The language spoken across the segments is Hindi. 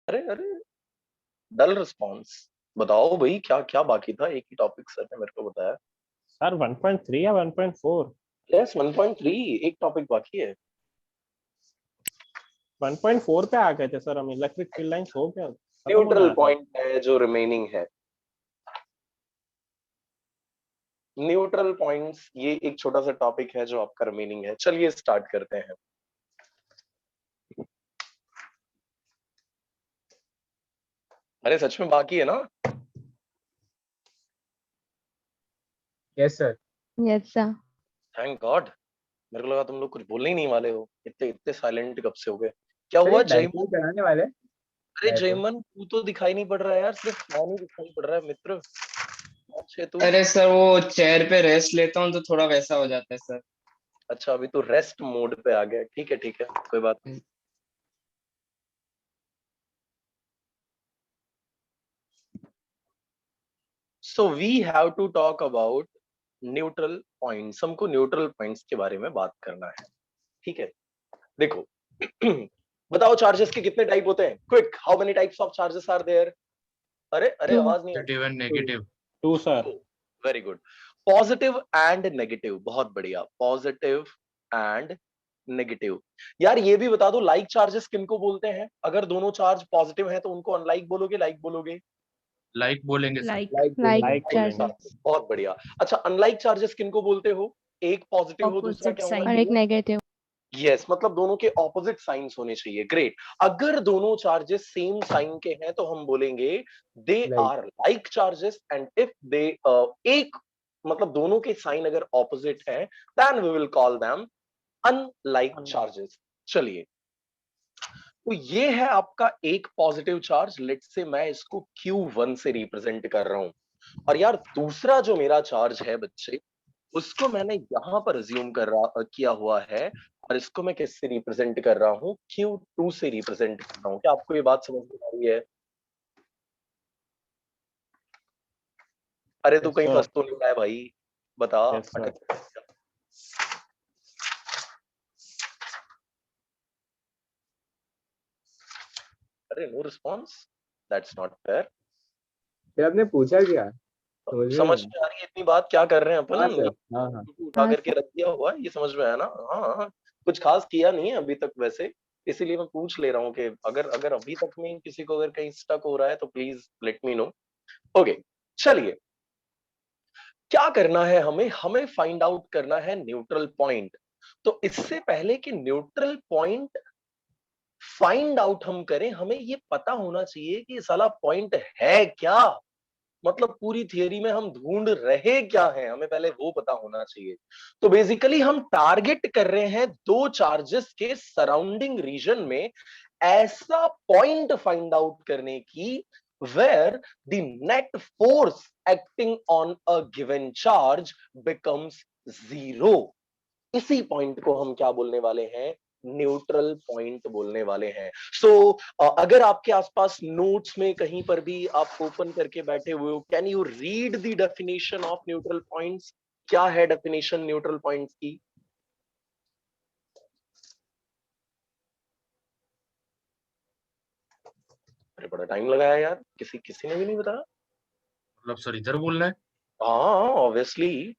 अरे अरे, डल रिस्पॉन्स। बताओ भाई, क्या क्या बाकी था? एक ही टॉपिक सर ने मेरे को बताया। सर 1.3 या 1.4? यस, 1.3। एक टॉपिक बाकी है। 1.4 पे आ गए थे सर हम। इलेक्ट्रिक फील्ड लाइंस हो गया, खत्म होने न्यूट्रल आया था। पॉइंट है जो रिमेनिंग है। न्यूट्रल पॉइंट्स, ये एक छोटा सा टॉपिक है जो आपका रिमेनिंग है। चलिए स्टार्ट करते हैं। अरे सच में बाकी है ना? Yes sir. Yes sir. Thank God. मेरे को लगा तुम लोग कुछ बोलने ही नहीं वाले हो। इतने इतने साइलेंट कब से हो गए? क्या सर हुआ ये जयमन? डायपोल चलाने वाले हैं। अरे डायपोल। जयमन, तू तो दिखाई नहीं पड़ रहा है यार, सिर्फ मैं ही दिखाई पड़ रहा है मित्र। अच्छे तू। अरे सर वो चेयर पे रेस्ट लेता हूँ तो थोड़ा वैसा हो जाता है सर। अच्छा, अभी तो रेस्ट मोड पे आ गया। ठीक है, कोई बात नहीं। So we have to talk about neutral points. हमको न्यूट्रल पॉइंट्स के बारे में बात करना है। ठीक है, देखो। बताओ चार्जेस के कितने टाइप होते हैं? Quick, how many types of charges are there? अरे अरे, टू। आवाज नहीं आ positive and negative. 2 sir. Very good. Positive and negative, बहुत बढ़िया। Positive and negative. यार ये भी बता दो, लाइक चार्जेस किनको बोलते हैं? अगर दोनों चार्ज पॉजिटिव है तो उनको अनलाइक बोलोगे, लाइक बोलोगे? लाइक बोलेंगे sir. Like like like like charges. बहुत बढ़िया। अच्छा, अनलाइक चार्जेस किनको बोलते हो? एक पॉजिटिव हो, दूसरा ऑपोजिट क्या होना साइन और एक चाहिए? नेगेटिव। यस, मतलब दोनों के ऑपोजिट साइंस होने चाहिए। ग्रेट। अगर दोनों चार्जेस सेम साइन के हैं तो हम बोलेंगे they like. Are like charges. And if they एक मतलब दोनों के साइन अगर ऑपोजिट है, then we will call them unlike charges. चलिए, तो ये है आपका एक पॉजिटिव चार्ज। लेट्स से मैं इसको Q1 से रिप्रेजेंट कर रहा हूं। और यार दूसरा जो मेरा चार्ज है बच्चे, उसको मैंने यहां पर अज्यूम किया हुआ है। और इसको मैं किससे रिप्रेजेंट कर रहा हूँ? Q2 से रिप्रेजेंट कर रहा हूँ। क्या आपको ये बात समझ में आ रही है? अरे तू यस कहीं सर। फंस तो नहीं रहा है भाई? बता। Yes sir. अटक। अरे no response, that's not fair. फिर आपने पूछा क्या? समझ में समझ नहीं। में आ रही है इतनी बात? क्या कर रहे हैं अपन? हाँ सर। मतलब हाँ हाँ। उठा हाँ करके सर। रख दिया हुआ है, ये समझ में आया ना? हाँ हाँ, कुछ खास किया नहीं है अभी तक वैसे। इसीलिए मैं पूछ ले रहा हूँ कि अगर अगर अभी तक में किसी को अगर कहीं स्टक हो रहा है तो please let me know. Okay, चलिए। क्या करना है हमें? हमें फाइंड आउट करना है न्यूट्रल पॉइंट। तो इससे पहले कि न्यूट्रल पॉइंट फाइंड आउट हम करें, हमें ये पता होना चाहिए कि साला पॉइंट है क्या। मतलब पूरी थियरी में हम ढूंढ रहे क्या हैं, हमें पहले वो पता होना चाहिए। तो बेसिकली हम टारगेट कर रहे हैं दो चार्जेस के सराउंडिंग रीजन में ऐसा पॉइंट फाइंड आउट करने की where the net force acting on a given charge becomes zero। इसी पॉइंट को हम क्या बोलने वाले हैं? न्यूट्रल पॉइंट बोलने वाले हैं। अगर आपके आसपास नोट्स में कहीं पर भी आप ओपन करके बैठे हुए हो, can you read the definition of neutral points? क्या है डेफिनेशन न्यूट्रल पॉइंट्स की? अरे बड़ा टाइम लगाया यार, किसी किसी ने भी नहीं बताया। मतलब सर इधर बोलना है। हाँ obviously.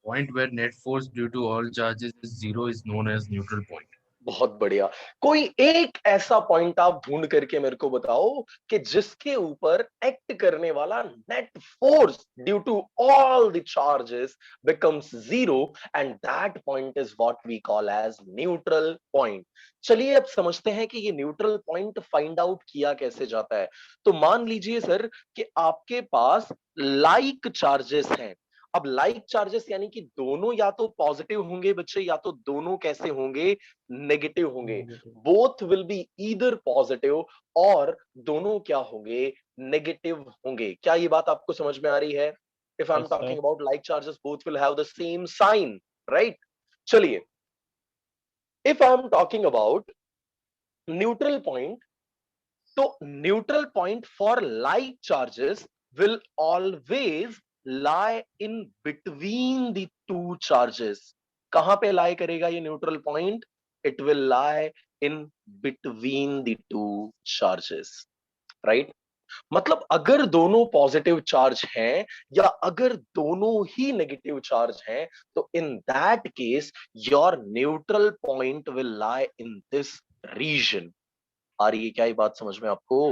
Point where net force due to all charges is zero is known as neutral point. बहुत बढ़िया। कोई एक ऐसा पॉइंट आप ढूंढ करके मेरे को बताओ कि जिसके ऊपर एक्ट करने वाला net force due to all the charges becomes zero, and that point is what we call as neutral point. चलिए अब समझते हैं कि ये न्यूट्रल पॉइंट फाइंड आउट किया कैसे जाता है। तो मान लीजिए सर कि आपके पास लाइक चार्जेस हैं। अब लाइक चार्जेस यानी कि दोनों या तो पॉजिटिव होंगे बच्चे, या तो दोनों कैसे होंगे? नेगेटिव होंगे। Both will be either positive, और दोनों क्या होंगे? नेगेटिव होंगे। क्या ये बात आपको समझ में आ रही है? If I am yes talking sir. About like charges, both will have the same sign, right? चलिए, if I am talking about neutral point, तो neutral point for like charges will always lie in between the two charges। कहां पे lie करेगा ये neutral point? It will lie in between the two charges, right? मतलब अगर दोनों पॉजिटिव चार्ज हैं या अगर दोनों ही नेगेटिव चार्ज हैं, तो in that case your neutral point will lie in this region. आ रही है क्या ये बात समझ में आपको?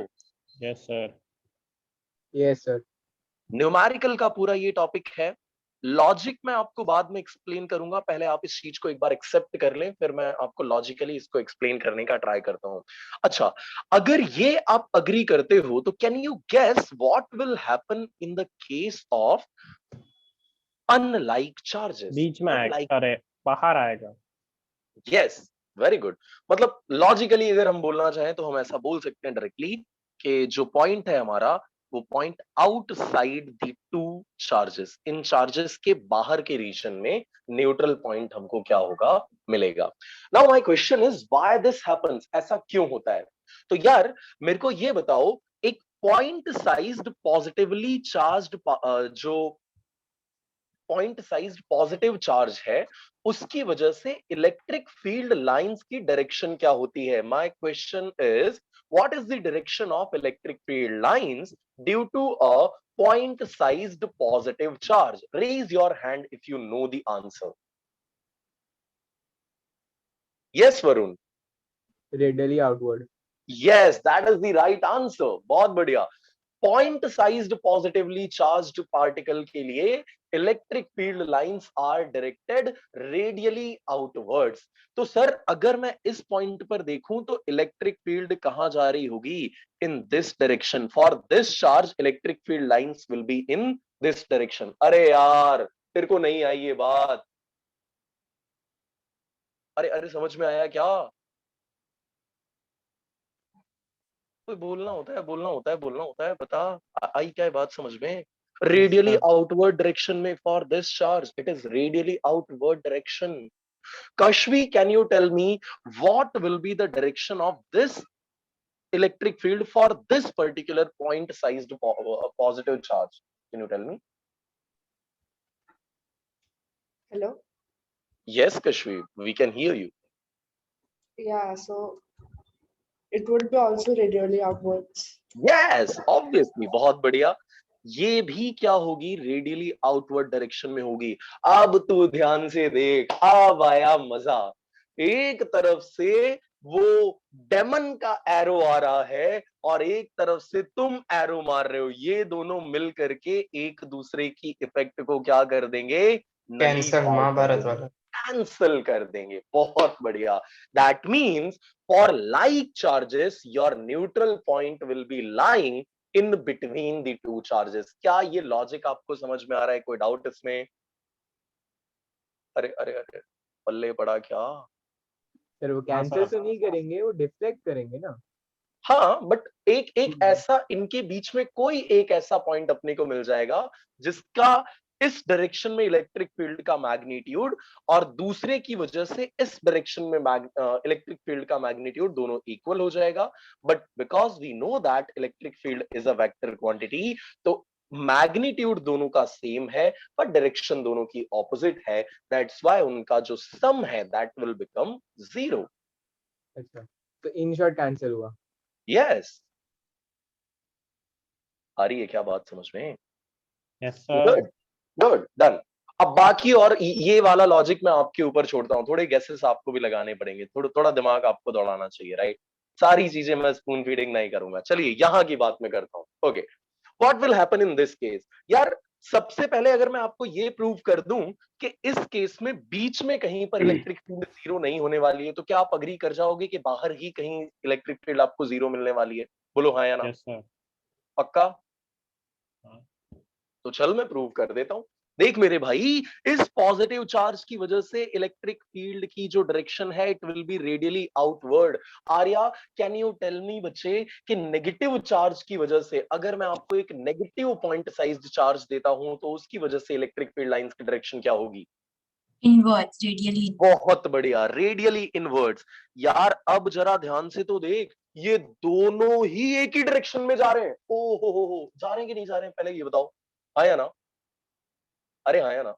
Yes sir. Yes sir. Numerical का पूरा ये टॉपिक है। लॉजिक मैं आपको बाद में एक्सप्लेन करूंगा, पहले आप इस चीज को एक बार एक्सेप्ट कर लें, फिर मैं आपको लॉजिकली इसको एक्सप्लेन करने का ट्राई करता हूं। अच्छा, अगर ये आप अग्री करते हो तो can you guess what will happen in the case of unlike charges? बीच में अनलाइक, अरे बाहर आएगा। Yes, very good. मतलब लॉजिकली अगर हम बोलना चाहें तो हम ऐसा बोल सकते हैं डायरेक्टली कि जो पॉइंट है हमारा, वो point outside the two charges, in charges के बाहर के रीजन में न्यूट्रल पॉइंट हमको क्या होगा, मिलेगा। Now my question is why this happens, ऐसा क्यों होता है? तो यार मेरे को ये बताओ, एक पॉइंट साइज्ड पॉजिटिवली चार्ज्ड जो पॉइंट साइज पॉजिटिव चार्ज है, उसकी वजह से इलेक्ट्रिक फील्ड लाइंस की डायरेक्शन क्या होती है? My question is what is the direction of electric field lines due to a point sized positive charge? Raise your hand if you know the answer. Yes Varun? Radially outward. Yes, that is the right answer. बहुत बढ़िया। Point sized positively charged particle के लिए electric field lines are directed radially outwards. तो सर अगर मैं इस पॉइंट पर देखूं तो इलेक्ट्रिक फील्ड कहां जा रही होगी? In this direction. For this charge electric field lines will be in this direction. अरे यार तेरे को नहीं आई ये बात? अरे अरे समझ में आया क्या? कोई बोलना होता है, बोलना होता है, बोलना होता है, बता। आई क्या है बात समझ में? रेडियली आउटवर्ड डायरेक्शन में for this charge it is radially outward direction. Kashvi, can you tell me what will be the direction of this electric field for this particular point sized positive charge? Can you tell me? Hello. Yes, Kashvi, we can hear you. Yeah, so it would be also radially outwards. Yes, obviously, बहुत बढ़िया। ये भी क्या होगी? रेडियली आउटवर्ड डायरेक्शन में होगी। अब तू ध्यान से देख, अब आया मजा। एक तरफ से वो डेमन का एरो आ रहा है और एक तरफ से तुम एरो मार रहे हो। ये दोनों मिल करके एक दूसरे की इफेक्ट को क्या कर देंगे? कैंसल, महाभारत वाला। कैंसल कर देंगे। बहुत बढ़िया। That means for like charges your neutral point will be lying in between the two charges. क्या ये लॉजिक आपको समझ में आ रहा है? कोई डाउट इसमें? अरे अरे अरे, पल्ले पड़ा क्या? सर वो कैंसिल तो नहीं करेंगे, वो डिफ्लेक्ट करेंगे ना। हाँ, बट एक एक ऐसा इनके बीच में कोई एक ऐसा पॉइंट अपने को मिल जाएगा जिसका इस डायरेक्शन में इलेक्ट्रिक फील्ड का मैग्नीट्यूड और दूसरे की वजह से इस डायरेक्शन में इलेक्ट्रिक फील्ड का मैग्नीट्यूड दोनों इक्वल हो जाएगा। But because we know that electric field is a vector quantity, तो मैग्नीट्यूड दोनों का सेम है पर डायरेक्शन दोनों की ऑपोजिट है। दैट्स व्हाई उनका जो सम है दैट विल बिकम 0। अच्छा, तो इन शॉर्ट कैंसिल हुआ। यस, आ रही है क्या बात समझ में? Yes sir. Good good, done. अब बाकी और ये वाला लॉजिक मैं आपके ऊपर छोड़ता हूँ। थोड़े गेसेस आपको भी लगाने पड़ेंगे, थोड़ा थोड़ा दिमाग आपको दौड़ाना चाहिए, राइट? सारी चीजें मैं स्पून फीडिंग नहीं करूंगा। चलिए यहाँ की बात मैं करता हूँ। Okay, what will happen in this case? यार सबसे पहले अगर मैं आपको ये प्रूव कर दूं कि इस केस में बीच में कहीं पर इलेक्ट्रिक फील्ड 0 नहीं होने वाली है, तो क्या आप अग्री कर जाओगे कि बाहर ही कहीं इलेक्ट्रिक फील्ड आपको 0 मिलने वाली है? बोलो हाँ या ना? Yes sir. पक्का? हाँ। तो चल मैं प्रूव कर देता हूं। देख मेरे भाई, इस पॉजिटिव चार्ज की वजह से इलेक्ट्रिक फील्ड की जो डायरेक्शन है it will be radially outward. Arya, can you tell me बच्चे कि नेगेटिव चार्ज की वजह से, अगर मैं आपको एक नेगेटिव पॉइंट साइज्ड चार्ज देता हूं तो उसकी वजह से इलेक्ट्रिक फील्ड लाइंस की डायरेक्शन क्या होगी? Inwards, radially. बहुत बढ़िया, रेडियली इनवर्ड्स। यार अब जरा ध्यान से तो देख, ये दोनों ही एक ही डायरेक्शन में जा रहे हैं। ओ हो, जा रहे हैं कि नहीं जा रहे हैं? पहले ये बताओ, हाँ या ना? अरे हाँ या ना?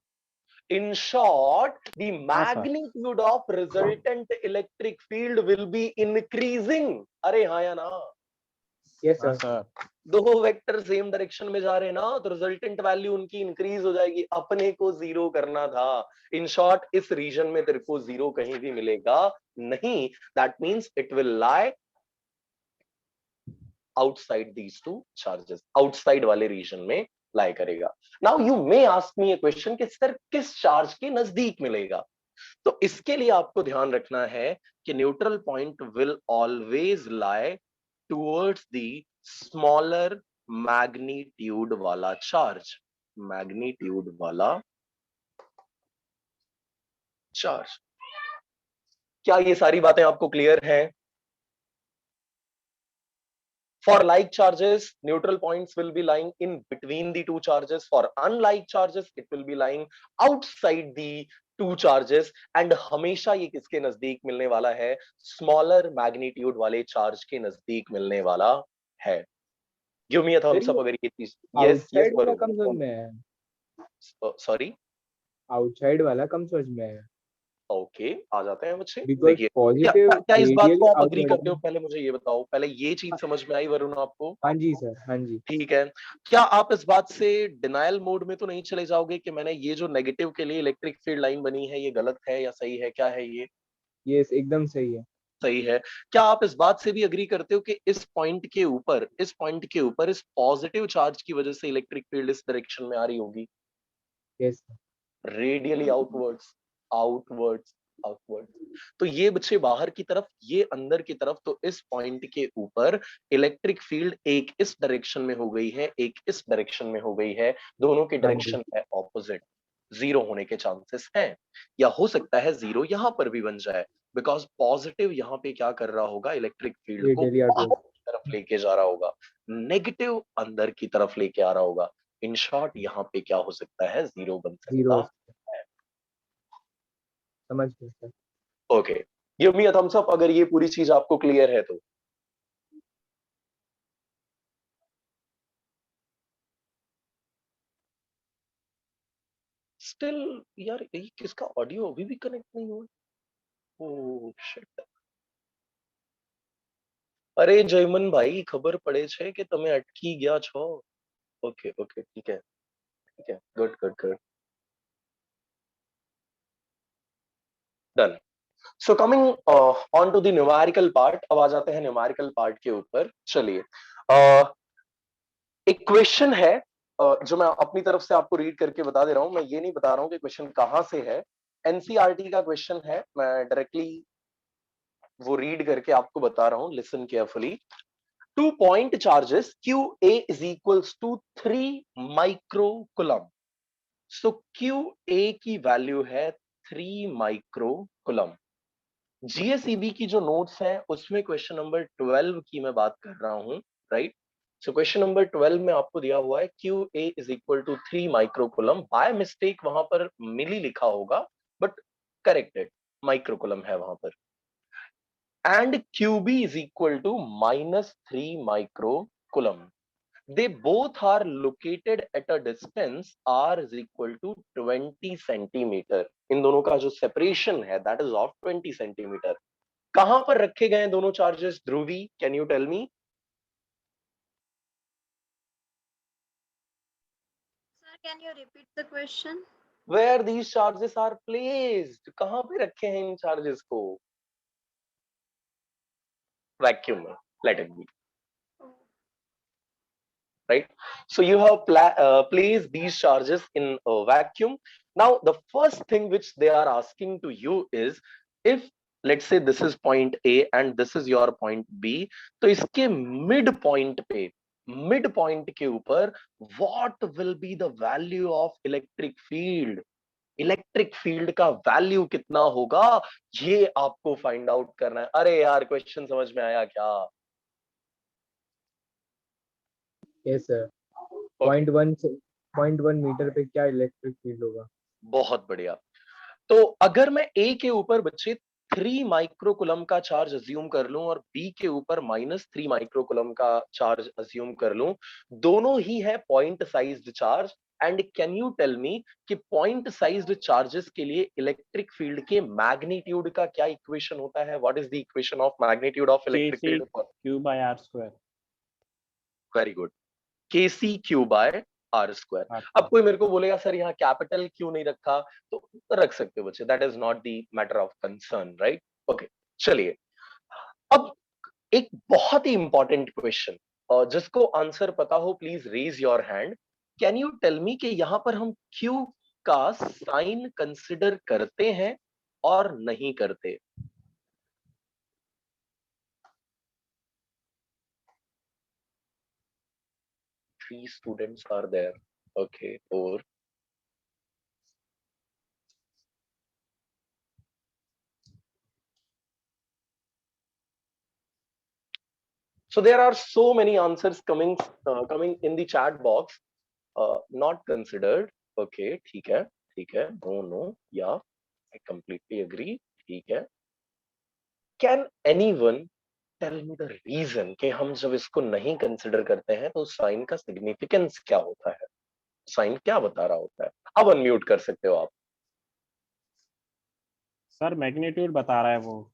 In short, the हाँ, sir. magnitude of resultant electric field will be increasing. अरे हाँ या ना? Yes, हाँ, sir. sir. दो वेक्टर सेम डायरेक्शन में जा रहे हैं ना, तो रिजल्टेंट वैल्यू उनकी इंक्रीज हो जाएगी. अपने को जीरो करना था. इन शॉर्ट, इस रीजन में तेरे को जीरो कहीं भी मिलेगा नहीं. That means it will lie outside these two charges. Outside वाले रीजन में लाई करेगा. Now you may ask me a question कि सर किस चार्ज के नजदीक मिलेगा. तो इसके लिए आपको ध्यान रखना है कि neutral point will always lie towards the smaller magnitude वाला चार्ज. मैग्नीट्यूड वाला चार्ज. क्या ये सारी बातें आपको क्लियर हैं? For like charges, neutral points will be lying in between the two charges. For unlike charges, it will be lying outside the two charges. And हमेशा ये किसके नजदीक मिलने वाला है? Smaller magnitude वाले charge के नजदीक मिलने वाला है. Give me a thumbs up अगर ये चीज. Yes, yes, आउटसाइड वाला वरुण. कम समझ में है. Sorry. आउटसाइड वाला कम समझ में है. ओके, आ जाते हैं बच्चे. Because देखिए, positive क्या इस बात को आप radially अग्री outward करते हो? पहले मुझे ये बताओ, पहले ये चीज समझ में आई वरुण आपको? हाँ जी सर, हाँ जी. ठीक है. क्या आप इस बात से डिनायल मोड में तो नहीं चले जाओगे कि मैंने ये जो नेगेटिव के लिए इलेक्ट्रिक फील्ड लाइन बनी है ये गलत है या सही है? क्या है ये? यस, एकदम सही है. सही है. क्या आप इस बात से भी अग्री करते हो कि इस पॉइंट के ऊपर इस पॉजिटिव चार्ज की वजह से इलेक्ट्रिक फील्ड इस डायरेक्शन में आ रही होगी? Yes. Radially outwards, outwards, outward. तो ये बच्चे बाहर की तरफ, ये अंदर की तरफ. तो इस पॉइंट के ऊपर इलेक्ट्रिक फील्ड एक इस डायरेक्शन में हो गई है, एक इस डायरेक्शन में हो गई है. दोनों की डायरेक्शन है ऑपोजिट. जीरो होने के चांसेस हैं, या हो सकता है जीरो यहां पर भी बन जाए, बिकॉज पॉजिटिव यहां पे क्या कर रहा होगा? इलेक्ट्रिक फील्ड को Radially outward. बाहर की तरफ लेके जा रहा होगा. नेगेटिव अंदर की तरफ लेके आ रहा होगा. इन शॉर्ट, यहाँ पे क्या हो सकता है? जीरो बन Zero. सकता है. समझ गए sir. Okay, give me a thumbs up अगर ये पूरी चीज आपको क्लियर है तो. स्टिल यार, ये किसका ऑडियो अभी भी कनेक्ट नहीं हुआ? Oh shit. अरे जयमन भाई, खबर पड़े छे कि તમે અટકી ગયા છો. ओके ओके, ठीक है, ठीक है. Good good good. Done. So coming on to the numerical part. अब आ जाते हैं न्यूमेरिकल पार्ट के ऊपर. चलिए, एक क्वेश्चन है जो मैं अपनी तरफ से आपको रीड करके बता दे रहा हूं. मैं ये नहीं बता रहा हूं कि क्वेश्चन कहां से है. एनसीईआरटी का क्वेश्चन है. मैं डायरेक्टली वो रीड करके आपको बता रहा हूं. Listen carefully. 2 point charges QA is equals to 3 microcoulomb. So QA की वैल्यू है 3 microcoulomb. GSEB की जो नोट्स हैं उसमें क्वेश्चन नंबर 12 की मैं बात कर रहा हूं, राइट? सो क्वेश्चन नंबर 12 में आपको दिया हुआ है QA is equal to 3 microcoulomb. By mistake वहां पर मिली लिखा होगा, बट करेक्टेड माइक्रोकुलम है वहां पर. And QB is equal to -3 microcoulomb. They both are located at a distance R is equal to 20 centimeter. इन दोनों का जो सेपरेशन है that is of 20 centimeter. कहां पर रखे गए हैं दोनों charges? Dhubri, can you tell me? Sir, can you repeat the question? Where these charges are placed? कहां पे रखे हैं इन चार्जेस को? वैक्यूम में. Let it be. Right? So you have placed these charges in a vacuum. Now, the first thing which they are asking to you is, if let's say this is point A and this is your point B, तो इसके mid point के ऊपर what will be the value of electric field? Electric field का वैल्यू कितना होगा, ये आपको फाइंड आउट करना है. अरे यार, क्वेश्चन समझ में आया क्या? Yes sir. 0.1 मीटर पे क्या इलेक्ट्रिक फील्ड होगा? बहुत बढ़िया. तो अगर मैं A के ऊपर बच्चे 3 माइक्रोकुलम का चार्ज अज्यूम कर लूं और B के ऊपर -3 माइक्रोकुलम का चार्ज अज्यूम कर लूं, दोनों ही है point sized charge. And can you tell me कि पॉइंट साइज्ड चार्जेस के लिए इलेक्ट्रिक फील्ड के मैग्नीट्यूड का क्या इक्वेशन होता है? What is the equation of magnitude of electric KC field? Q by R square. Very good, KC Q by R square. R अब square. कोई मेरे को बोलेगा सर यहाँ कैपिटल क्यों नहीं रखा, तो रख सकते हो बच्चे, that is not the matter of concern, right? Okay, चलिए अब एक बहुत ही इंपॉर्टेंट क्वेश्चन, और जिसको आंसर पता हो please raise your hand. Can you tell me कि यहां पर हम क्यू का साइन कंसिडर करते हैं और नहीं करते? Three students are there. Okay, or so there are so many answers coming in the chat box. Not considered. Okay, ठीक है, no, yeah, I completely agree, ठीक है। Can anyone tell me the reason कि हम जब इसको नहीं कंसिडर करते हैं तो साइन का सिग्निफिकेंस क्या होता है, साइन क्या बता रहा होता है? अब अनम्यूट कर सकते हो आप। सर मैग्नीट्यूड बता रहा है वो।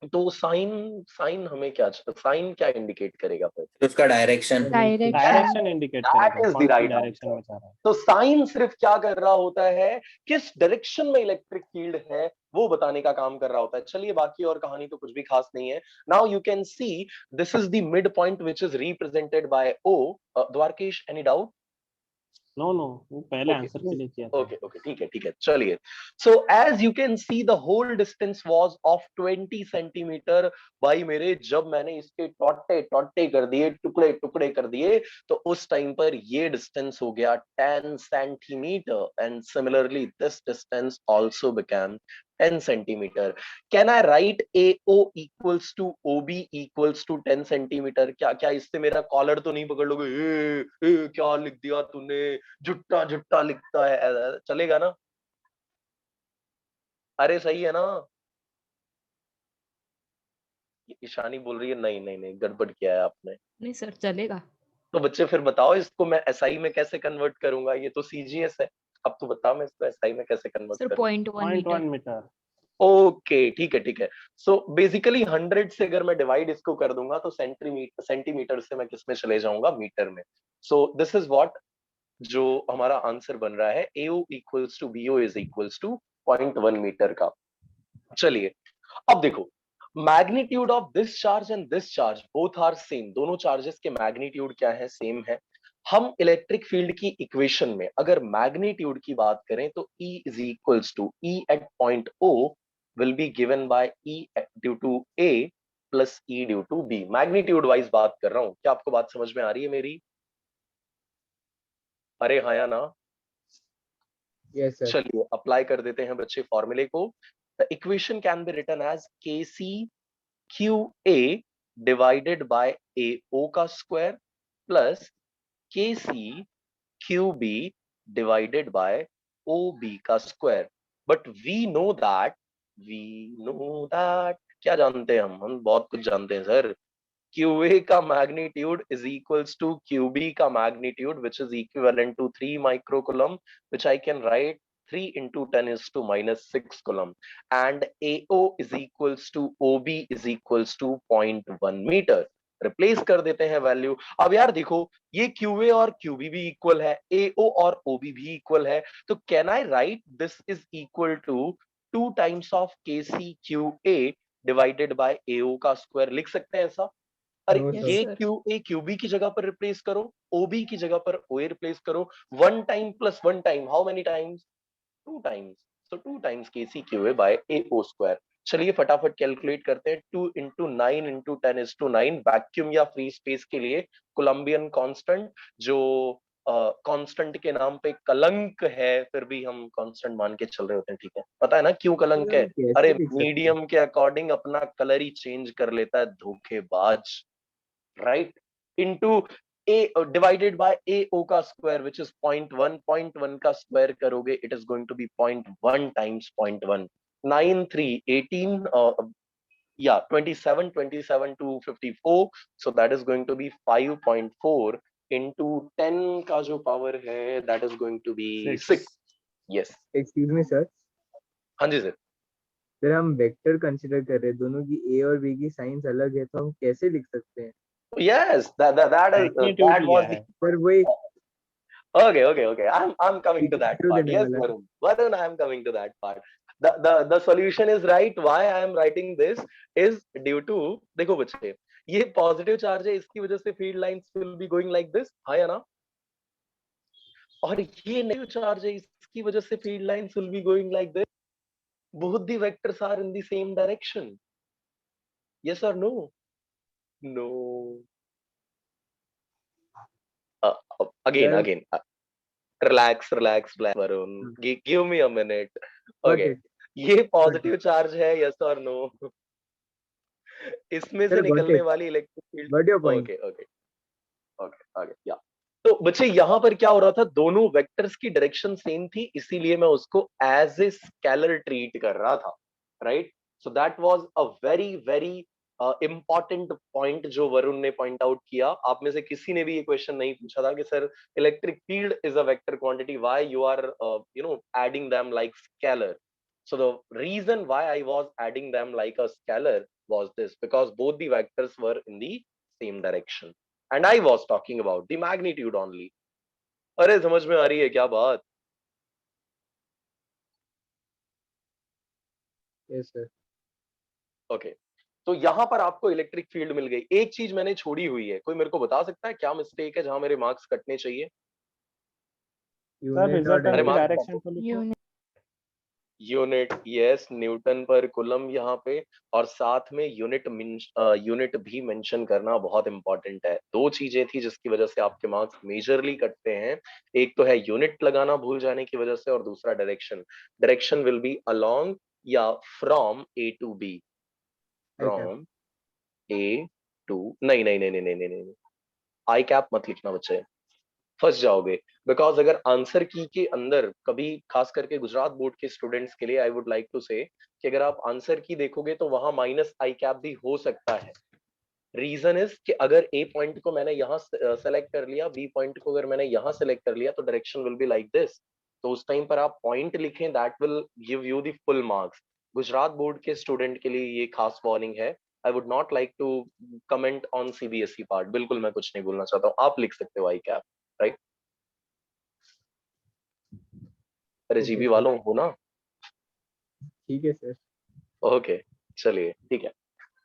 तो साइन हमें क्या, साइन क्या इंडिकेट करेगा फिर? उसका डायरेक्शन डायरेक्शन इंडिकेट That करेगा, is the कौन सी right डायरेक्शन answer. में जा रहा है। तो साइन सिर्फ क्या कर रहा होता है, किस डायरेक्शन में इलेक्ट्रिक फील्ड है वो बताने का काम कर रहा होता है। चलिए बाकी और कहानी तो कुछ भी खास नहीं है। Now you can see this is the mid point which is represented by O। Dwarkesh, any doubt? No वो पहले आंसर के लिए किया था। ओके, ठीक है, चलिए। So as you can see the whole distance was of 20 centimetre. भाई मेरे, जब मैंने इसके टोटे कर दिए, टुकड़े कर दिए, तो उस टाइम पर ये डिस्टेंस हो गया 10 centimetre, and similarly this distance also become 10 centimetre. Can I write AO equals to OB equals to 10 centimetre? क्या इससे मेरा कॉलर तो नहीं पकड़ लोगे? क्या लिख दिया तूने, जुट्टा लिखता है, चलेगा ना? अरे सही है ना? ईशानी बोल रही है नहीं, गड़बड़ किया है आपने। नहीं सर चलेगा। तो बच्चे फिर बताओ इसको मैं SI में कैसे कन्वर्ट करूंगा? ये तो CGS है, अब तो बताओ मैं इसको SI में कैसे कन्वर्ट सर करूं? 0.1 मीटर। मीटर। ओके, ठीक है। सो बेसिकली 100 से अगर मैं डिवाइड इसको कर दूंगा तो सेंटीमीटर से मैं किस में चले जाऊंगा? मीटर में। सो दिस इज व्हाट जो हमारा आंसर बन रहा है, AO equals to BO is equals to 0.1 metre का। चलिए अब देखो, magnitude of this charge and this charge both are same. दोनों चार्जेस के मैग्नीट्यूड क्या है? सेम है। हम इलेक्ट्रिक फील्ड की इक्वेशन में अगर मैग्नीट्यूड की बात करें तो E is equals to E at point O will be given by E due to A plus E due to B। Magnitude wise बात कर रहा हूं, क्या आपको बात समझ में आ रही है मेरी? अरे हाँ या ना? Yes, sir. चलिए अप्लाई कर देते हैं बच्चे फॉर्मूले को। The equation can be written as KCQA divided by AO का square plus KCQB divided by OB का square. But we know that क्या जानते हैं हम बहुत कुछ जानते हैं सर। QA का magnitude is equals to QB का magnitude which is equivalent to 3 microcoulomb, which I can write 3 into 10 is to minus 6 coulomb, and AO is equals to OB is equals to 0.1 meter। Replace कर देते हैं वैल्यू। अब यार देखो, ये QA और QB भी इक्वल है, AO और OB भी इक्वल है, तो can I write this is equal to 2 times of KCQA divided by AO का स्क्वायर? लिख सकते हैं ऐसा? अरे No, ये sir. QA QB की जगह पर रिप्लेस करो, OB की जगह पर OA रिप्लेस करो। 1 time plus 1 time, how many times? 2 times. So 2 times KCQA by AO square. चलिए फटाफट कैलकुलेट करते हैं। 2 into 9 into 10 is to 9। Vacuum या फ्री स्पेस के लिए कोलंबियन कांस्टेंट, जो कांस्टेंट के नाम पे कलंक है, फिर भी हम कांस्टेंट मान के चल रहे होते हैं, ठीक है? पता है ना क्यों कलंक है? कैसे अरे लिख सकते हैं? मीडियम के अकॉर्डिंग अपना कलर ही चेंज कर लेता है धोखेबाज, right? Into A divided by AO का स्क्वायर which is 0.1 का स्क्वायर करोगे it is going to be 0.1 times 0.1। 9 3 18 yeah 27 to 54, so that is going to be 5.4 into 10 का जो पावर है that is going to be 6. 6 Yes. Excuse me sir, हाँ जी सर. फिर हम वेक्टर कंसीडर कर रहे हैं, दोनों की ए और बी की साइंस अलग है, तो हम कैसे लिख सकते हैं? Yes, that is magnitude that लिया was the है सर वही okay. I'm coming to that क्यों part. देने Yes, वाला है? Varun, I am coming to that part. The solution is right. Why I am writing this is due to, देखो बच्चे, ये पॉजिटिव चार्ज है, इसकी वजह से field lines will be going like this, हाँ या ना? और ये नेगेटिव चार्ज है, इसकी वजह से field lines will be going like this. Both the vectors are in the same direction. Yes or no? No. Sir, Again. Relax, Varun. Give me a minute. got Okay. it. ये पॉजिटिव चार्ज है, yes or no? इसमें से Sir, got निकलने it. वाली electric field. Got your point. Okay. या तो बच्चे यहाँ पर क्या हो रहा था, दोनों वेक्टर्स की डायरेक्शन सेम थी, इसीलिए मैं उसको एज ए स्केलर ट्रीट कर रहा था, right? So that was a very very important point जो वरुण ने पॉइंट आउट किया. आप में से किसी ने भी ये क्वेश्चन नहीं पूछा था कि sir electric field is a vector quantity, why you are adding them like scalar. So the reason why I was adding them like a scalar was this, because both the vectors were in the same direction and I was talking about the magnitude only. अरे समझ में आ रही है क्या बात? Yes, sir. ओके. तो यहाँ पर आपको इलेक्ट्रिक फील्ड मिल गई. एक चीज मैंने छोड़ी हुई है, कोई मेरे को बता सकता है क्या मिस्टेक है जहां मेरे मार्क्स कटने चाहिए? सर Unit और रिजल्टेंट की mark- डायरेक्शन तो लिखो unit, yes, Newton per coulomb यहाँ पे, और साथ में यूनिट भी मेंशन करना बहुत इंपॉर्टेंट है. दो चीजें थी जिसकी वजह से आपके मार्क्स मेजरली कटते हैं. एक तो है यूनिट लगाना भूल जाने की वजह से, और दूसरा डायरेक्शन विल बी अलोंग या from A to B. From A to, नहीं, आई कैप मत लिखना बच्चे, फंस जाओगे. बिकॉज अगर आंसर की के अंदर कभी, खास करके गुजरात बोर्ड के स्टूडेंट्स के लिए आई वुड लाइक टू से कि अगर आप आंसर की देखोगे तो वहां माइनस आई कैप भी हो सकता है. रीजन इज कि अगर ए पॉइंट को मैंने यहाँ सेलेक्ट कर लिया, बी पॉइंट को अगर मैंने यहाँ सेलेक्ट कर लिया, तो direction will be like this. तो उस टाइम पर आप पॉइंट लिखें, that will give you the full marks. Gujarat board के स्टूडेंट के लिए ये खास वार्निंग है. I would not like to comment on CBSE part. बिल्कुल मैं कुछ नहीं बोलना चाहता हूँ, आप लिख सकते हो आई कैप, राइट? अरे जीबी वालों हो ना? ठीक है सर. ओके, चलिए ठीक है.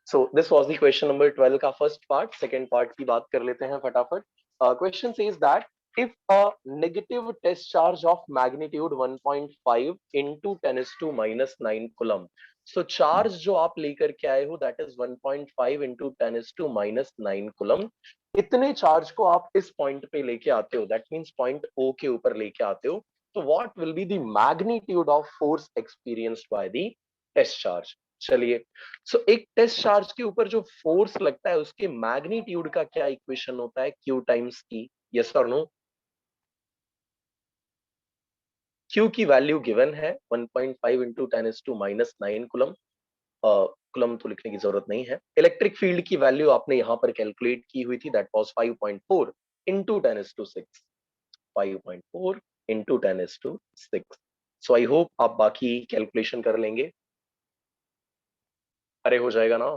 So this was the question number 12 का फर्स्ट पार्ट. सेकंड पार्ट की बात कर लेते हैं फटाफट. Question says that if a negative test charge of magnitude 1.5 into 10⁻⁹ coulomb, so charge जो आप लेकर के आए हो that is 1.5 into 10⁻⁹ coulomb, इतने चार्ज को आप इस पॉइंट पे लेके आते हो, that means पॉइंट O के ऊपर लेके आते हो, तो what will be the magnitude of force experienced by the test charge? चलिए, सो एक टेस्ट चार्ज के ऊपर जो फोर्स लगता है उसके मैग्नीट्यूड का क्या इक्वेशन होता है? Q times E. यस और नो? Q की वैल्यू गिवन है 1.5 into 10⁻⁹ कुलम. कुलम तो लिखने की जरूरत नहीं है. इलेक्ट्रिक फील्ड की वैल्यू आपने यहाँ पर कैलकुलेट की हुई थी, that was 5.4 into 10⁻⁶. 5.4 into 10⁻⁶. So I hope आप बाकी कैलकुलेशन कर लेंगे. अरे हो जाएगा ना?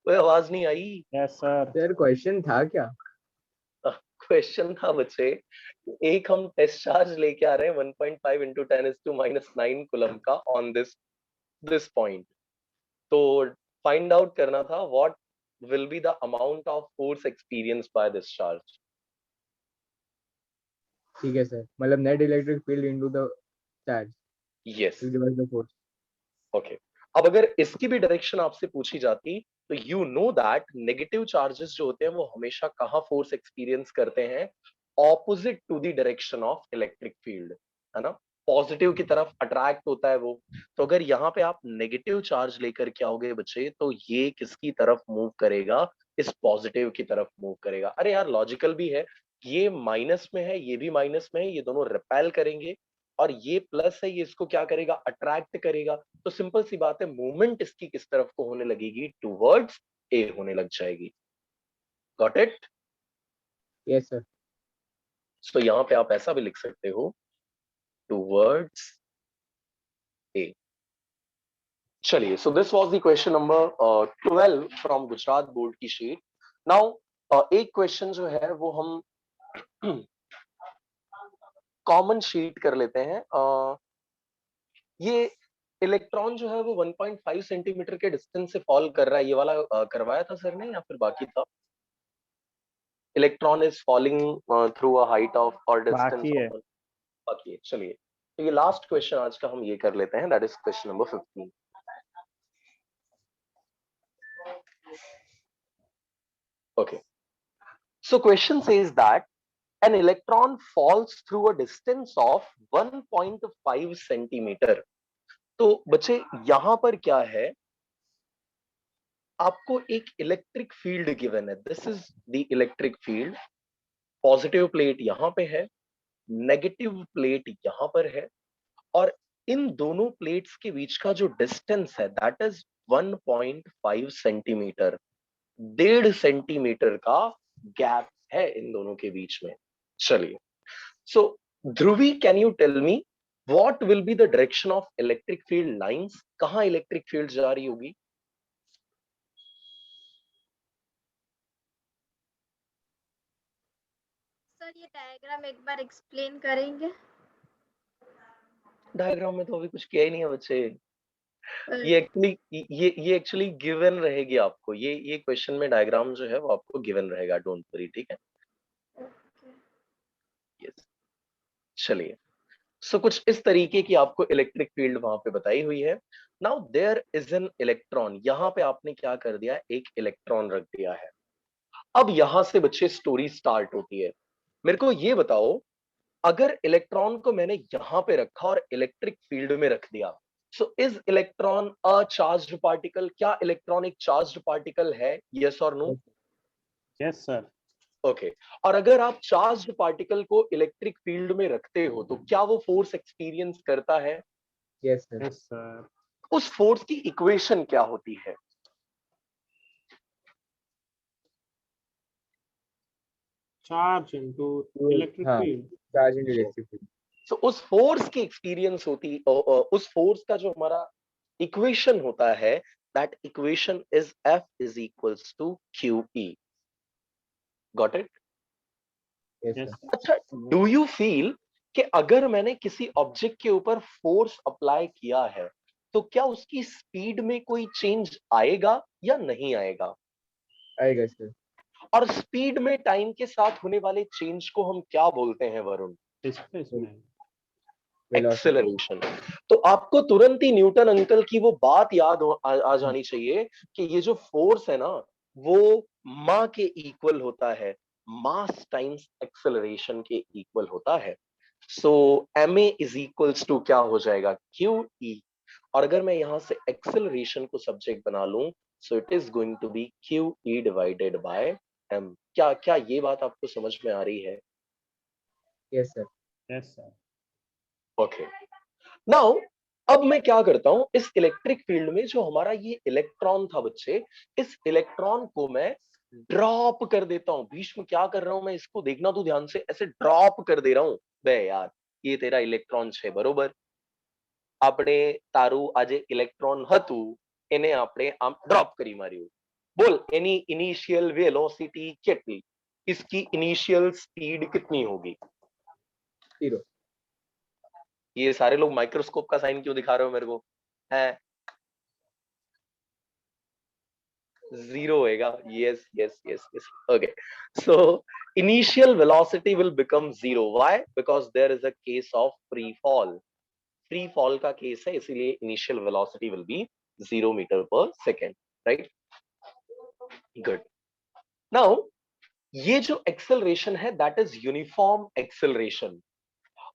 कोई आवाज नहीं आई. Yes sir. सर क्वेश्चन था क्या? क्वेश्चन था बच्चे, एक हम टेस्ट चार्ज लेके आ रहे हैं 1.5 into 10⁻⁹ कुलम का ऑन दिस पॉइंट. तो फाइंड आउट करना था what will be the amount of force experienced by this charge. ठीक है सर, मतलब net electric field into the charge yes. Divide the force. Okay. अब अगर इसकी भी डायरेक्शन आपसे पूछी जाती तो you know that negative charges जो होते हैं वो हमेशा कहाँ फोर्स एक्सपीरियंस करते हैं? Opposite to the direction of electric field, है ना? पॉजिटिव की तरफ अट्रैक्ट होता है वो. तो अगर यहाँ पे आप नेगेटिव चार्ज लेकर के आओगे बच्चे, तो ये किसकी तरफ मूव करेगा? इस पॉजिटिव की तरफ मूव करेगा. अरे यार लॉजिकल भी है, ये माइनस में है, ये भी माइनस में है, ये दोनों रिपेल करेंगे, और ये प्लस है, ये इसको क्या करेगा? अट्रैक्ट करेगा. तो सिंपल सी बात है, मूवमेंट इसकी किस तरफ को होने लगेगी? टूवर्ड्स ए होने लग जाएगी. Got it? Yes sir. So यहाँ पे आप ऐसा भी लिख सकते हो, टूवर्ड्स ए। चलिए, so this was the question number 12 from Gujarat board की शीट। नाउ एक क्वेश्चन जो है वो हम कॉमन शीट कर लेते हैं। ये इलेक्ट्रॉन जो है वो 1.5 सेंटीमीटर के डिस्टेंस से फॉल कर रहा है, ये वाला करवाया था सर ने या फिर बाकी था? Electron is falling through a height of और डिस्टेंस बाकी है। ऑफ, बाकी है। चलिए, तो ये लास्ट क्वेश्चन आज का हम ये कर लेते हैं, that is question number 15। Okay. So question says that an electron falls through a distance of 1.5 centimetre. तो बच्चे यहां पर क्या है, आपको एक इलेक्ट्रिक फील्ड गिवन है। This is the electric field. Positive plate यहां पे है, नेगेटिव प्लेट यहां पर है, और इन दोनों प्लेट्स के बीच का जो डिस्टेंस है दैट इज 1.5 सेंटीमीटर। 1.5 सेंटीमीटर का गैप है इन दोनों के बीच में। चलिए, so Dhruvi, can you tell me what will be the direction of electric field lines? कहां इलेक्ट्रिक फील्ड जा रही होगी? सर ये डायग्राम एक बार एक्सप्लेन करेंगे? डायग्राम में तो अभी कुछ किया ही नहीं है बच्चे। सर, ये एक्चुअली ये एक्चुअली गिवन रहेगी आपको। ये क्वेश्चन में डायग्राम जो है वो आपको गिवन रहेगा, डोंट वरी, ठीक है? ओके। यस। चलिए, सो कुछ इस तरीके की आपको इलेक्ट्रिक फील्ड वहां पे बताई हुई है। Now there is an electron, यहां पे आपने क्या कर दिया, एक इलेक्ट्रॉन रख दिया है। अब यहां से बच्चे स्टोरी स्टार्ट होती है। मेरे को ये बताओ, अगर इलेक्ट्रॉन को मैंने यहां पे रखा और इलेक्ट्रिक फील्ड में रख दिया, so is electron a charged particle? क्या इलेक्ट्रॉन एक चार्ज्ड पार्टिकल है? यस और नो? Yes sir. ओके। और अगर आप चार्ज्ड पार्टिकल को इलेक्ट्रिक फील्ड में रखते हो तो क्या वो फोर्स एक्सपीरियंस करता है? Yes sir. Yes sir. उस फोर्स की इक्वेशन क्या होती है? चार्ज इनटू इलेक्ट्रिक हाँ, field. Charge in electric field. तो उस फोर्स की एक्सपीरियंस होती, उस फोर्स का जो हमारा इक्वेशन होता है, that equation is F is equals to QE। Got it? Yes yes sir. अच्छा, डू यू फील कि अगर मैंने किसी ऑब्जेक्ट के ऊपर फोर्स अप्लाई किया है तो क्या उसकी स्पीड में कोई चेंज आएगा या नहीं आएगा? आएगा सर। और स्पीड में टाइम के साथ होने वाले चेंज को हम क्या बोलते हैं वरुण? डिस्प्लेसमेंट। वेलोसिटी। एक्सेलरेशन। तो आपको तुरंत ही न्यूटन अंकल की वो बात याद आ जानी चाहिए कि ये जो फोर्स है ना वो मास के इक्वल होता है, मास टाइम्स एक्सेलरेशन के इक्वल होता है। सो ma इज इक्वल्स टू क्या हो जाएगा, QE। और अगर मैं यहां से एक्सेलरेशन को सब्जेक्ट बना लूं, so it is going to be QE divided by m। क्या क्या ये बात आपको समझ में आ रही है? Yes sir. Yes sir. Okay. Now अब मैं क्या करता हूं, इस इलेक्ट्रिक फील्ड में जो हमारा ये इलेक्ट्रॉन था बच्चे, इस इलेक्ट्रॉन को मैं ड्रॉप कर देता हूं। भीष्म क्या कर रहा हूं मैं, इसको देखना तो ध्यान से, ऐसे ड्रॉप कर दे रहा हूं। बे यार, ये तेरा इलेक्ट्रॉन छे बरोबर। આપણે તારું આજે ઇલેક્ટ્રોન હતું એને આપણે આમ ડ્રોપ કરી માર્યું। બોલ એની ઇનિशियल वेलोसिटी કેટલી? इसकी इनिशियल स्पीड कितनी होगी? 0। ये सारे लोग माइक्रोस्कोप का साइन क्यों दिखा रहे हो मेरे को? है 0 होएगा। Yes yes yes yes. Okay, so initial velocity will become 0। Why? Because there is a case of free fall. Free fall का केस है, इसीलिए initial velocity will be 0 metre per second. Right, good. Now ये जो एक्सेलरेशन है दैट इज यूनिफॉर्म एक्सेलरेशन।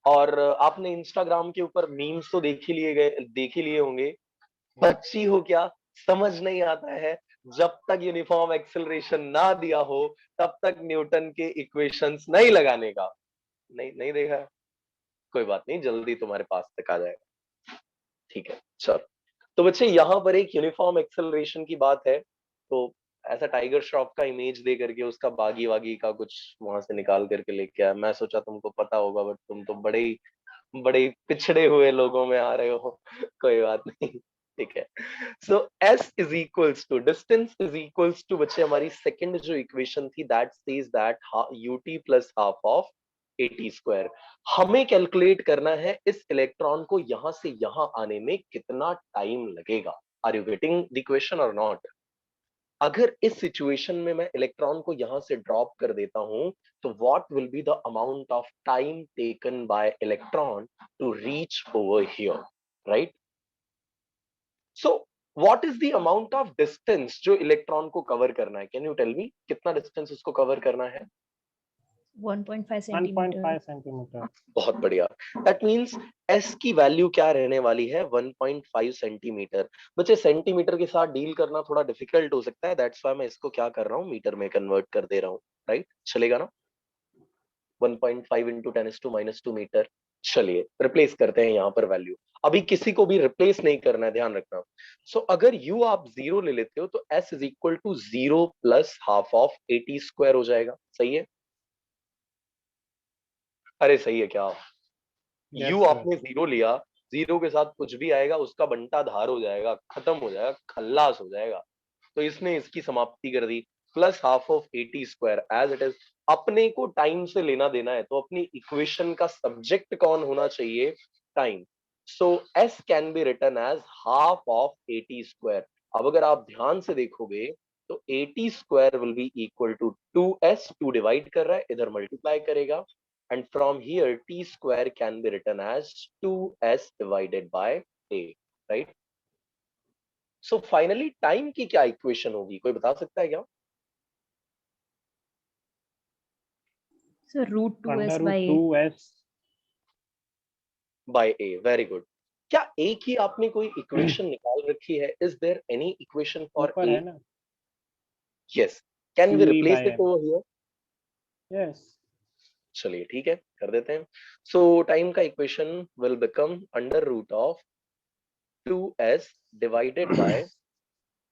और आपने इंस्टाग्राम के ऊपर मीम्स तो देख ही लिए होंगे। बच्ची हो क्या, समझ नहीं आता है, जब तक यूनिफॉर्म एक्सेलरेशन ना दिया हो तब तक न्यूटन के इक्वेशंस नहीं लगाने का। नहीं देखा? कोई बात नहीं, जल्दी तुम्हारे पास तक आ जाएगा। ठीक है, चलो। तो बच्चे यहाँ पर एक यूनिफॉर्म एक्सेलरेशन की बात है, तो ऐसा टाइगर श्रॉफ का इमेज दे करके उसका बागी वागी का कुछ वहां से निकाल करके लेके आया। मैं सोचा तुमको पता होगा, बट तुम तो बड़े ही पिछड़े हुए लोगों में आ रहे हो। कोई बात नहीं, ठीक है। So s is equals to distance is equals to, बच्चे हमारी सेकंड जो इक्वेशन थी that says that ut plus half of at square. हमें कैलकुलेट करना है इस इलेक्ट्रॉन को यहां से यहां आने में कितना टाइम लगेगा। Are you getting the question or not? अगर इस सिचुएशन में मैं इलेक्ट्रॉन को यहां से ड्रॉप कर देता हूं, तो what will be the amount of time taken by electron to reach over here, right? So what is the amount of distance जो इलेक्ट्रॉन को कवर करना है? कैन यू टेल मी कितना डिस्टेंस उसको कवर करना है? 1.5 सेंटीमीटर 1.5 सेंटीमीटर। बहुत बढ़िया। दैट मींस s की वैल्यू क्या रहने वाली है? 1.5 सेंटीमीटर। बच्चे सेंटीमीटर के साथ डील करना थोड़ा डिफिकल्ट हो सकता है, दैट्स व्हाई मैं इसको क्या कर रहा हूँ, मीटर में कन्वर्ट कर दे रहा हूँ, राइट? चलेगा ना? 1.5 इंटू 10⁻⁻² मीटर। चलिए रिप्लेस करते हैं यहाँ पर वैल्यू। अभी किसी को भी रिप्लेस नहीं करना है, ध्यान रखना। सो अगर u आप 0 ले लेते हो तो s is equal to 0 plus half of at square हो जाएगा। सही है? अरे सही है क्या? Yes, u sir. आपने 0 लिया, 0 के साथ कुछ भी आएगा उसका बंटा धार हो जाएगा, खत्म हो जाएगा, खल्लास हो जाएगा। तो इसने इसकी समाप्ति कर दी। Plus half of at square as it is. अपने को टाइम से लेना देना है, तो अपनी इक्वेशन का सब्जेक्ट कौन होना चाहिए? Time. So s can be written as half of at square. अब अगर आप ध्यान से देखोगे तो at square will be equal to 2s, 2 divide कर रहा है, इधर मल्टीप्लाई करेगा, and from here t square can be written as 2s divided by a, right? So finally time की क्या इक्वेशन होगी, कोई बता सकता है क्या? Sir √2s Under by root 2s. by a, very good। क्या a की आपने कोई इक्वेशन निकाल रखी है? Is there any equation for ऊपर a? है ना? Yes। Can we QE replace by it m. over here? Yes. चलिए ठीक है, कर देते हैं। सो टाइम का equation will become under root of 2s divided by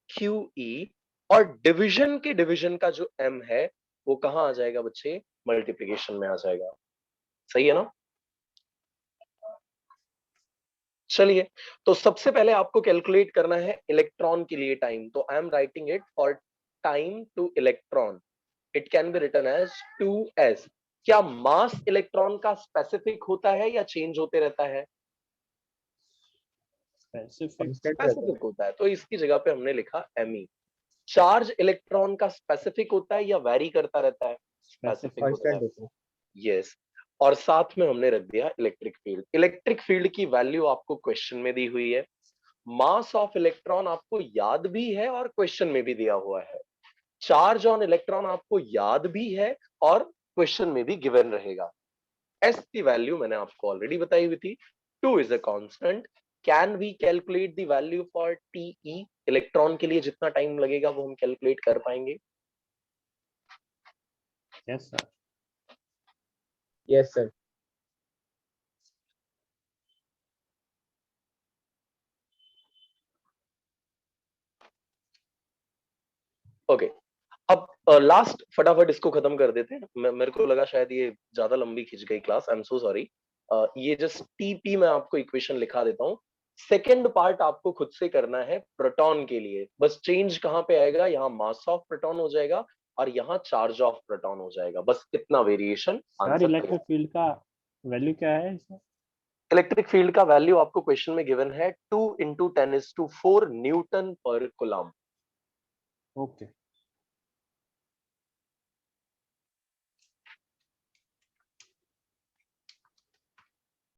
QE, और डिवीजन के डिवीजन का जो m है वो कहां आ जाएगा बच्चे? मल्टीप्लिकेशन में आ जाएगा। सही है ना? चलिए, तो सबसे पहले आपको कैलकुलेट करना है इलेक्ट्रॉन के लिए टाइम। तो I am writing it for time two electron, it can be written as 2s। क्या मास इलेक्ट्रॉन का स्पेसिफिक होता है या चेंज होते रहता है? Specific. स्पेसिफिक होता है, तो इसकी जगह पे हमने लिखा me। चार्ज इलेक्ट्रॉन का स्पेसिफिक होता है या वेरी करता रहता है? स्पेसिफिक होता है। यस। और साथ में हमने रख दिया इलेक्ट्रिक फील्ड। इलेक्ट्रिक फील्ड की वैल्यू आपको क्वेश्चन में दी हुई है। मास ऑफ इलेक्ट्रॉन आपको याद भी है और क्वेश्चन में भी दिया हुआ है। चार्ज ऑन इलेक्ट्रॉन आपको याद भी है और क्वेश्चन में भी गिवन रहेगा। एस की वैल्यू मैंने आपको ऑलरेडी बताई हुई थी, 2 is a constant. Can we calculate the value for T E? Electron के लिए जितना टाइम लगेगा वो हम कैलकुलेट कर पाएंगे। Yes, sir. Yes, sir. Okay, अब लास्ट फटाफट इसको खत्म कर देते हैं। मेरे को लगा शायद ये ज्यादा लंबी खिंच गई class, I am so sorry. ये जस्ट टीपी मैं आपको इक्वेशन लिखा देता हूँ। सेकेंड पार्ट आपको खुद से करना है प्रोटॉन के लिए। बस चेंज कहां पे आएगा? यहाँ मास ऑफ प्रोटॉन हो जाएगा और यहाँ चार्ज ऑफ प्रोटॉन हो जाएगा, बस इतना वेरिएशन। सर इलेक्ट्रिक फील्ड का वैल्यू क्या है इसमें? इलेक्ट्रिक फील्ड का वैल्यू आपको क्वेश्चन में गिवन है 2 × 10⁴ न्यूटन पर कूलम। ओके।